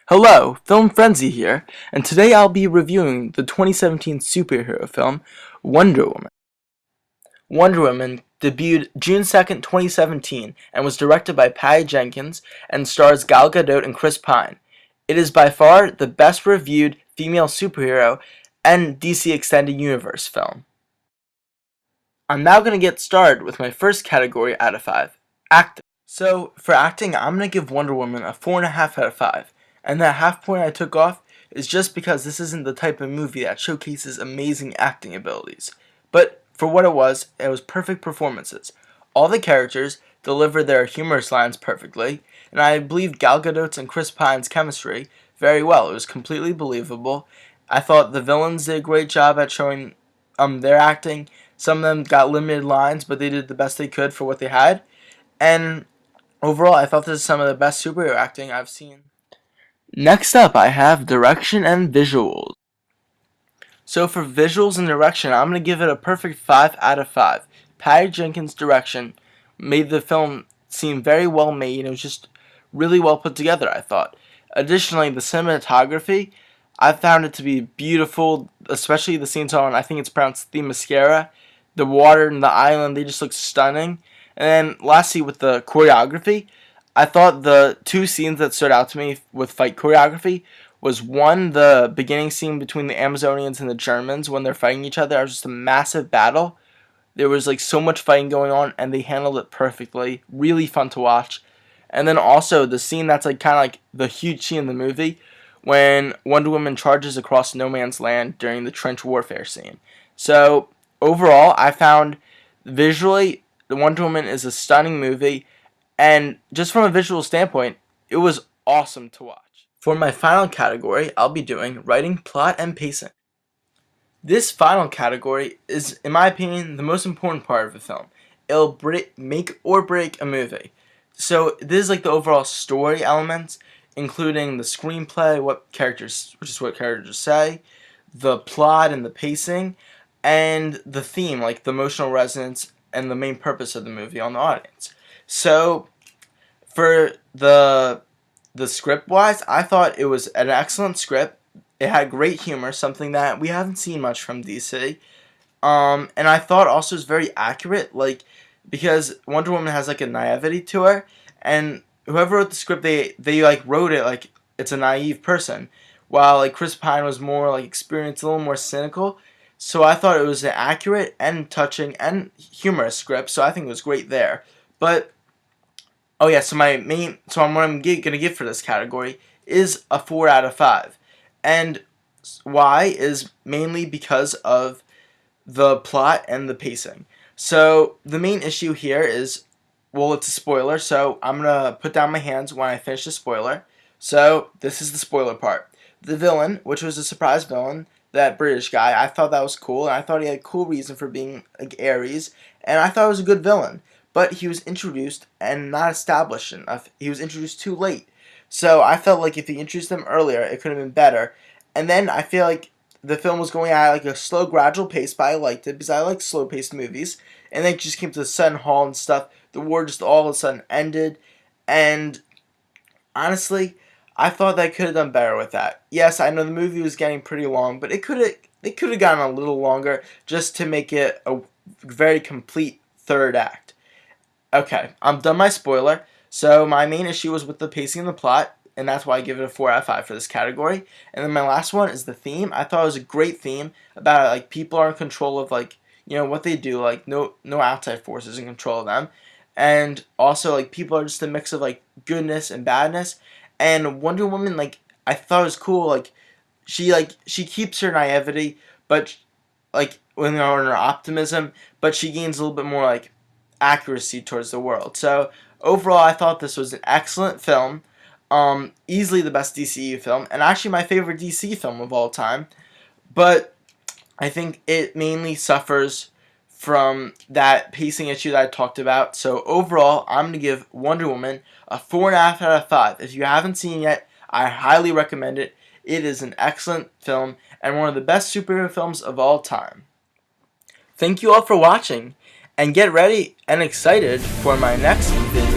Hello, Film Frenzy here, and today I'll be reviewing the 2017 superhero film, Wonder Woman. Wonder Woman debuted June 2nd, 2017, and was directed by Patty Jenkins and stars Gal Gadot and Chris Pine. It is by far the best reviewed female superhero and DC Extended Universe film. I'm now going to get started with my first category out of 5, acting. So, for acting, I'm going to give Wonder Woman a 4.5 out of 5. And that half point I took off is just because this isn't the type of movie that showcases amazing acting abilities. But for what it was perfect performances. All the characters delivered their humorous lines perfectly, and I believe Gal Gadot's and Chris Pine's chemistry very well. It was completely believable. I thought the villains did a great job at showing their acting. Some of them got limited lines, but they did the best they could for what they had. And overall, I thought this is some of the best superhero acting I've seen. Next up, I have direction and visuals. So for visuals and direction, I'm going to give it a perfect 5 out of 5. Patty Jenkins' direction made the film seem very well made. It was just really well put together, I thought. Additionally, the cinematography, I found it to be beautiful, especially the scenes on, I think it's pronounced Themyscira. The water and the island, they just look stunning. And then lastly, with the choreography, I thought the two scenes that stood out to me with fight choreography was one, the beginning scene between the Amazonians and the Germans when they're fighting each other. It was just a massive battle. There was like so much fighting going on, and they handled it perfectly. Really fun to watch. And then also the scene that's like kind of like the huge scene in the movie when Wonder Woman charges across no man's land during the trench warfare scene. So overall, I found visually the Wonder Woman is a stunning movie. And just from a visual standpoint, it was awesome to watch. For my final category, I'll be doing writing, plot, and pacing. This final category is, in my opinion, the most important part of a film. It'll make or break a movie. So this is like the overall story elements, including the screenplay, what characters say, the plot and the pacing, and the theme, like the emotional resonance and the main purpose of the movie on the audience. So, for the script-wise, I thought it was an excellent script. It had great humor, something that we haven't seen much from DC. And I thought also it was very accurate, like, because Wonder Woman has, like, a naivety to her, and whoever wrote the script, they like, wrote it like it's a naive person, while, like, Chris Pine was more, like, experienced, a little more cynical. So I thought it was an accurate and touching and humorous script, so I think it was great there. But oh yeah, so what I'm gonna give for this category is a 4 out of 5, and why is mainly because of the plot and the pacing. So the main issue here is, well, it's a spoiler, so I'm gonna put down my hands when I finish the spoiler. So this is the spoiler part. The villain, which was a surprise villain, that British guy, I thought that was cool, and I thought he had a cool reason for being like Ares, and I thought it was a good villain. But he was introduced and not established enough. He was introduced too late. So I felt like if he introduced them earlier, it could have been better. And then I feel like the film was going at like a slow, gradual pace, but I liked it because I like slow-paced movies. And then it just came to the sudden halt and stuff. The war just all of a sudden ended. And honestly, I thought they could have done better with that. Yes, I know the movie was getting pretty long, but it could have gotten a little longer just to make it a very complete third act. Okay, I'm done my spoiler. So my main issue was with the pacing and the plot, and that's why I give it a 4 out of 5 for this category. And then my last one is the theme. I thought it was a great theme about like people are in control of like, you know, what they do, like no outside forces in control of them. And also like people are just a mix of like goodness and badness. And Wonder Woman, like, I thought it was cool, like she keeps her naivety, but like when they're on her optimism, but she gains a little bit more like accuracy towards the world. So overall, I thought this was an excellent film, easily the best DCU film, and actually my favorite DC film of all time. But I think it mainly suffers from that pacing issue that I talked about. So overall, I'm going to give Wonder Woman a 4.5 out of 5. If you haven't seen it yet, I highly recommend it. It is an excellent film and one of the best superhero films of all time. Thank you all for watching, and get ready and excited for my next video.